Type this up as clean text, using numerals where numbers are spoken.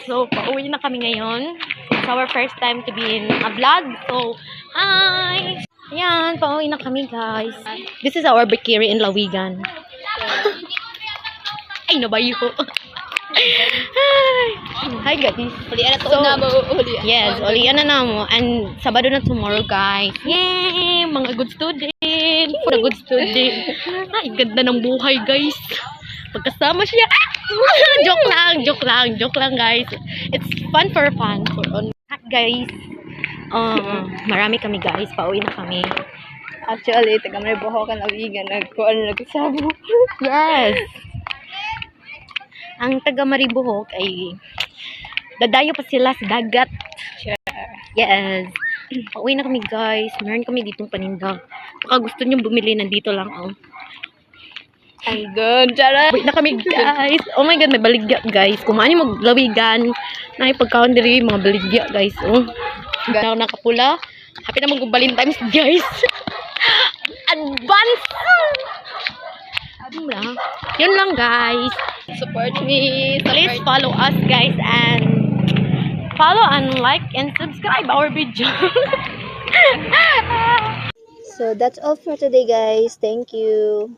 So, pauwi na kami ngayon. It's our first time to be in a vlog. So, hi! Ayan, pauwi na kami, guys. This is our bakery in Lawigan. Ay, nabayo. Hi, guys. Yes, ulian na mo. And Sabado na tomorrow, guys. Yay! Mga good student. Pura good student. Ay, ganda ng buhay, guys. Pagkasama siya. Joke lang, guys. It's fun for fun. Guys. Marami kami, guys. Pauwi na kami. Actually, taga may buhokan Lawigan. Nagsasabi. Yes. Ang taga Maribohok ay dadayo pa sila sa dagat. Sure. Yes. Pauwi na kami, guys. Meron kami ditong paninda. Baka gusto nyo bumili, nandito lang, oh. Andun, tara. Pauwi na kami, guys. Oh my God, may baligya, guys. Kumain yung maglawigan. Nakipagkaon diri mga baligya, guys. Oh. Ganaw nakapula. Happy na mag-Valentine's, guys. Advance! Yun lang, guys. Support me. Please follow us, guys, and follow and like and subscribe our video. So that's all for today, guys. Thank you.